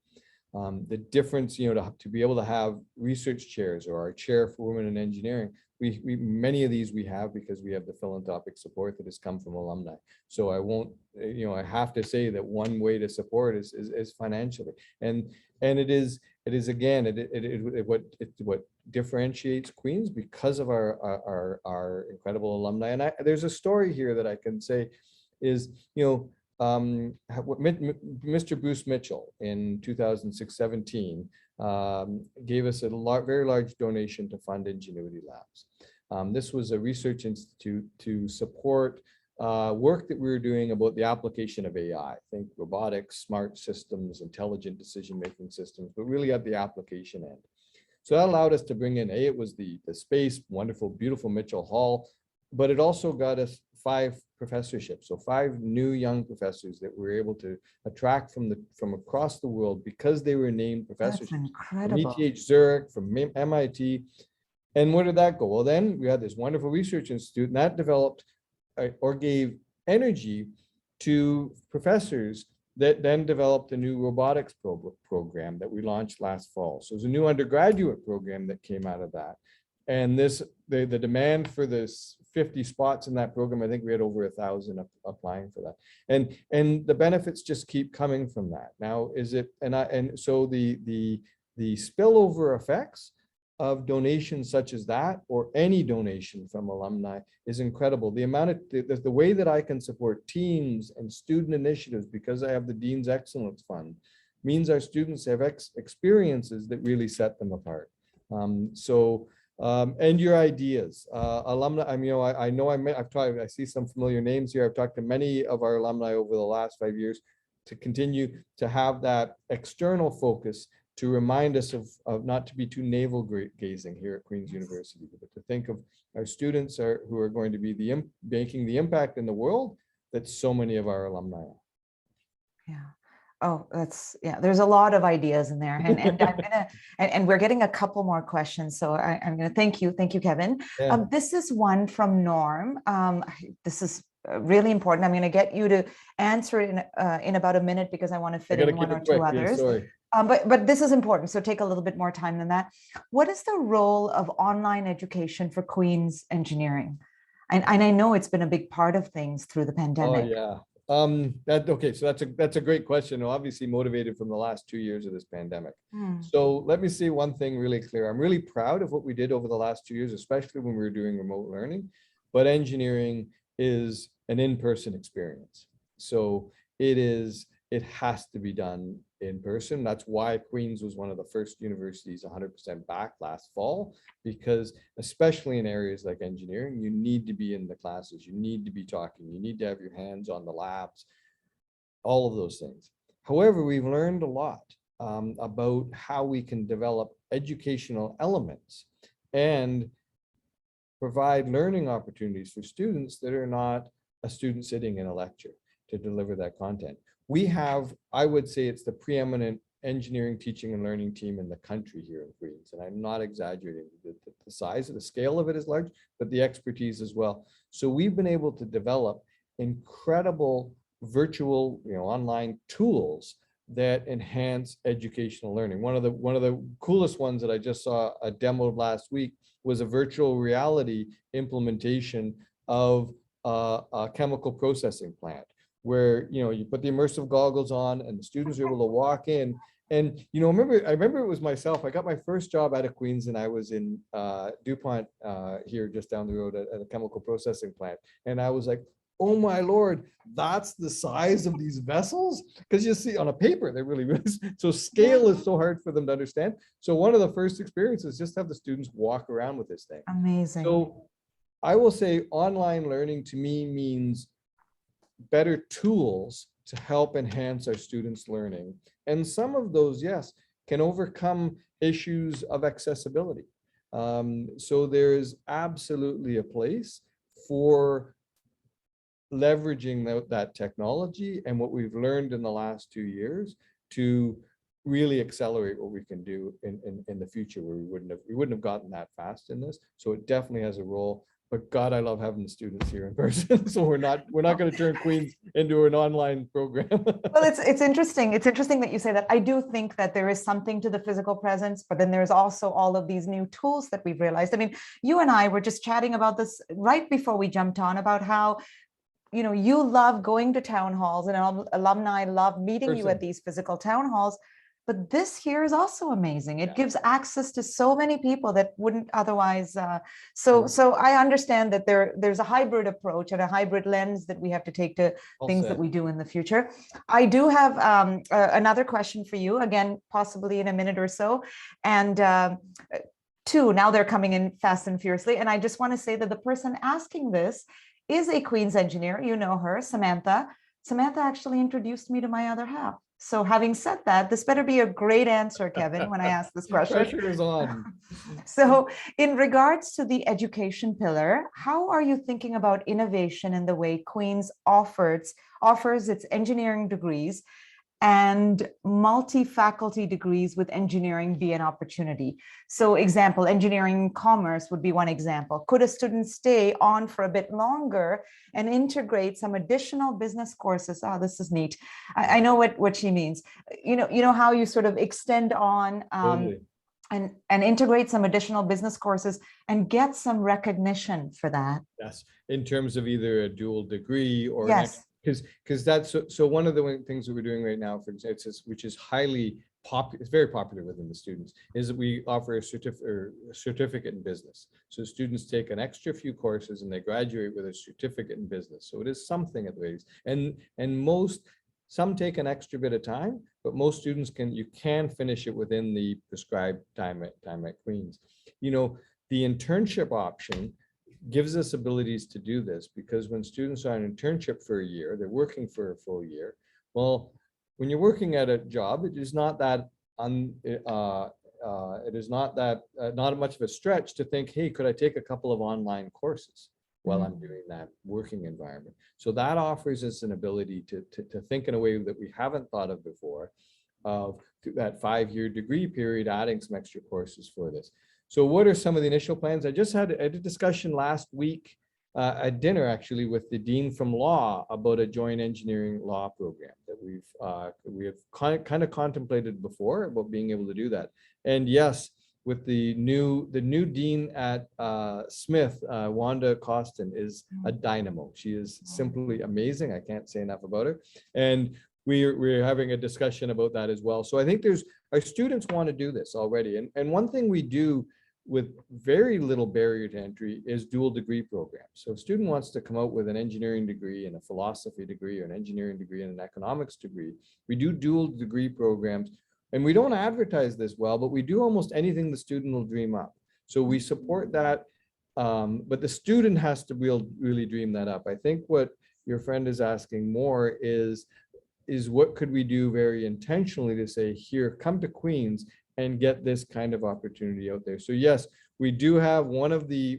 The difference, to be able to have research chairs or our chair for women in engineering, many of these we have because we have the philanthropic support that has come from alumni. So I won't, I have to say that one way to support is financially, and it is again what differentiates Queens because of our incredible alumni. And there's a story here that I can say is, Mr. Bruce Mitchell in 2016-17 gave us a very large donation to fund Ingenuity Labs. This was a research institute to support work that we were doing about the application of AI. Think robotics, smart systems, intelligent decision-making systems, but really at the application end. So that allowed us to bring in, it was the space, wonderful, beautiful Mitchell Hall, but it also got us 5 professorships. So 5 new young professors that we were able to attract from across the world because they were named professors. That's incredible. From ETH Zurich, from MIT. And where did that go? Well, then we had this wonderful research institute, and that developed or gave energy to professors that then developed a new robotics program that we launched last fall. So it was a new undergraduate program that came out of that. And the demand for this 50 spots in that program, I think we had over 1,000 applying for that. And the benefits just keep coming from that. Now, so the spillover effects of donations such as that, or any donation from alumni, is incredible. The amount of the way that I can support teams and student initiatives because I have the Dean's Excellence Fund means our students have experiences that really set them apart. And your ideas, alumni. I see some familiar names here. I've talked to many of our alumni over the last 5 years to continue to have that external focus, to remind us of not to be too navel gazing here at Queen's University, but to think of our students who are going to be making the impact in the world that so many of our alumni are. Yeah. Oh, there's a lot of ideas in there, and we're getting a couple more questions. So I'm gonna thank you, Kevin. Yeah. This is one from Norm. This is really important. I'm gonna get you to answer it in about a minute because I want to fit in one or two others. Sorry. But this is important, so take a little bit more time than that. What is the role of online education for Queen's Engineering? And I know it's been a big part of things through the pandemic. Oh yeah, Okay, so that's a great question. Obviously motivated from the last 2 years of this pandemic. So let me say one thing really clear. I'm really proud of what we did over the last 2 years, especially when we were doing remote learning, but engineering is an in-person experience. So it has to be done in person. That's why Queen's was one of the first universities 100% back last fall, because especially in areas like engineering, you need to be in the classes, you need to be talking, you need to have your hands on the labs, all of those things. However, we've learned a lot about how we can develop educational elements and provide learning opportunities for students that are not a student sitting in a lecture to deliver that content. We have, I would say it's the preeminent engineering teaching and learning team in the country here in Queens. And I'm not exaggerating. The size of the scale of it is large, but the expertise as well. So we've been able to develop incredible virtual, online tools that enhance educational learning. One of the coolest ones that I just saw a demo last week was a virtual reality implementation of a chemical processing plant, where you put the immersive goggles on and the students are able to walk in. And I remember it was myself. I got my first job out of Queens, and I was in DuPont here just down the road at a chemical processing plant. And I was like, oh my Lord, that's the size of these vessels? Because you see on a paper, they really is. So scale is so hard for them to understand. So one of the first experiences is just have the students walk around with this thing. Amazing. So I will say online learning to me means better tools to help enhance our students' learning. And some of those, yes, can overcome issues of accessibility. So there is absolutely a place for leveraging that technology and what we've learned in the last 2 years to really accelerate what we can do in the future, where we wouldn't have gotten that fast in this. So it definitely has a role. But God, I love having the students here in person. So we're not going to turn Queens into an online program. Well, it's interesting. It's interesting that you say that. I do think that there is something to the physical presence, but then there's also all of these new tools that we've realized. I mean, you and I were just chatting about this right before we jumped on, about how you love going to town halls, and alumni love meeting you at these physical town halls. But this here is also amazing. It gives access to so many people that wouldn't otherwise. So I understand that there's a hybrid approach and a hybrid lens that we have to take to things that we do in the future. I do have another question for you, again, possibly in a minute or so. And two, now they're coming in fast and furiously. And I just want to say that the person asking this is a Queen's engineer. You know her, Samantha. Samantha actually introduced me to my other half. So having said that, this better be a great answer, Kevin, when I ask this question. Pressure is on. So in regards to the education pillar, how are you thinking about innovation in the way Queen's offers its engineering degrees and multi-faculty degrees with engineering be an opportunity? So example, engineering commerce would be one example. Could a student stay on for a bit longer and integrate some additional business courses? Oh, this is neat. I know what she means. You know how you sort of extend on Totally. and integrate some additional business courses and get some recognition for that. Yes, in terms of either a dual degree or yes. Because that's so one of the things that we're doing right now, for example, which is highly popular, it's very popular within the students, is that we offer a certificate in business. So students take an extra few courses and they graduate with a certificate in business. So it is something at least, and some take an extra bit of time, but most students you can finish it within the prescribed time at Queen's. The internship option gives us abilities to do this, because when students are on internship for a year, they're working for a full year. Well, when you're working at a job, it is not that not much of a stretch to think, hey, could I take a couple of online courses while I'm doing that working environment? So that offers us an ability to think in a way that we haven't thought of before, of that 5-year degree period, adding some extra courses for this. So what are some of the initial plans? I just had a discussion last week at dinner, actually, with the Dean from Law about a joint engineering law program that we have kind of contemplated before, about being able to do that. And yes, with the new dean at Smith, Wanda Costin, is a dynamo. She is simply amazing. I can't say enough about her. And we're having a discussion about that as well. So I think our students want to do this already. And one thing we do with very little barrier to entry is dual degree programs. So if a student wants to come out with an engineering degree and a philosophy degree, or an engineering degree and an economics degree, we do dual degree programs. And we don't advertise this well, but we do almost anything the student will dream up. So we support that, but the student has to really dream that up. I think what your friend is asking more is what could we do very intentionally to say, here, come to Queens and get this kind of opportunity out there. So yes, we do have one of the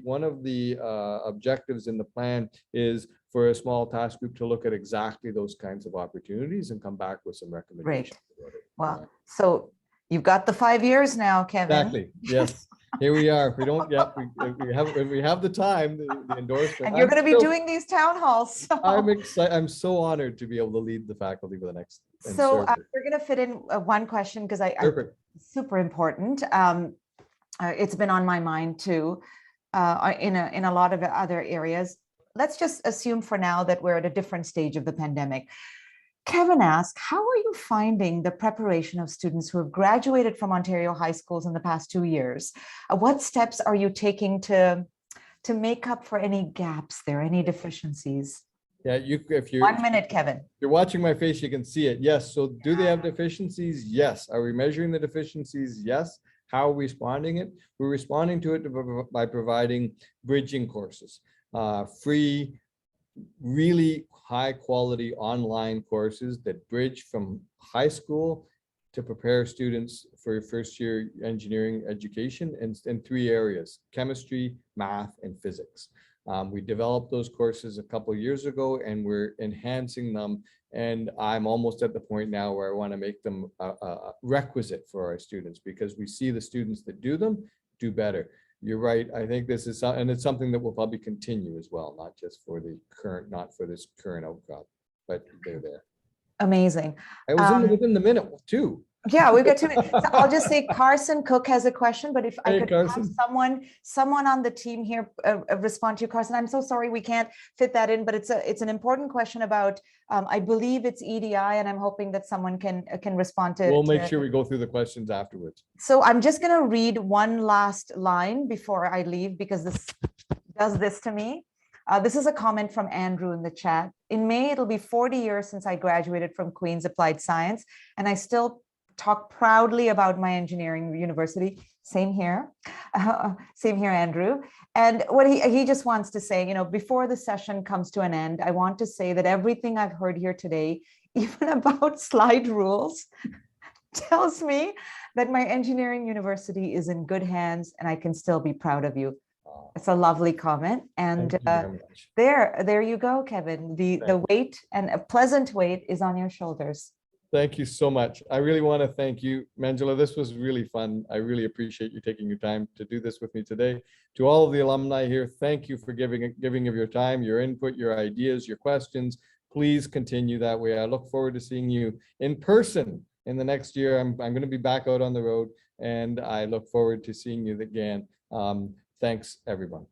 objectives in the plan is for a small task group to look at exactly those kinds of opportunities and come back with some recommendations. Great. Well, so you've got the 5 years now, Kevin. Exactly. Yes. Here we are. If we don't get, we have the time, the endorsement. And you're going to be doing these town halls. So. I'm excited. I'm so honored to be able to lead the faculty for the next. So we're going to fit in one question because I super important. It's been on my mind too, in a lot of other areas. Let's just assume for now that we're at a different stage of the pandemic. Kevin asked, how are you finding the preparation of students who have graduated from Ontario high schools in the past 2 years? What steps are you taking to make up for any gaps there, any deficiencies? Yeah, if you're 1 minute, Kevin. If you're watching my face, you can see it. Yes. So do they have deficiencies? Yes. Are we measuring the deficiencies? Yes. How are we responding it? We're responding to it by providing bridging courses, free, really high quality online courses that bridge from high school to prepare students for first year engineering education in 3 areas: chemistry, math, and physics. We developed those courses a couple of years ago and we're enhancing them. And I'm almost at the point now where I want to make them requisite for our students, because we see the students that do them do better. You're right. I think this is, and it's something that will probably continue as well, not just for the current, not for this current outcrop, but they're there. Amazing. I was within the minute too. Yeah, we've got 2 minutes. So I'll just say Carson Cook has a question, but if I could have someone on the team here respond to you, Carson. I'm so sorry we can't fit that in, but it's an important question about, I believe it's EDI, and I'm hoping that someone can respond to it. We'll make sure we go through the questions afterwards. So I'm just going to read one last line before I leave, because this does this to me. This is a comment from Andrew in the chat. In May, it'll be 40 years since I graduated from Queen's Applied Science, and I still talk proudly about my engineering university. Same here. Same here, Andrew. And what he just wants to say, before the session comes to an end, I want to say that everything I've heard here today, even about slide rules, tells me that my engineering university is in good hands and I can still be proud of you. It's a lovely comment. And there you go, Kevin. The weight, and a pleasant weight, is on your shoulders. Thank you so much. I really want to thank you, Manjula. This was really fun. I really appreciate you taking your time to do this with me today. To all of the alumni here, thank you for giving of your time, your input, your ideas, your questions. Please continue that way. I look forward to seeing you in person in the next year. I'm going to be back out on the road, and I look forward to seeing you again. Thanks, everyone.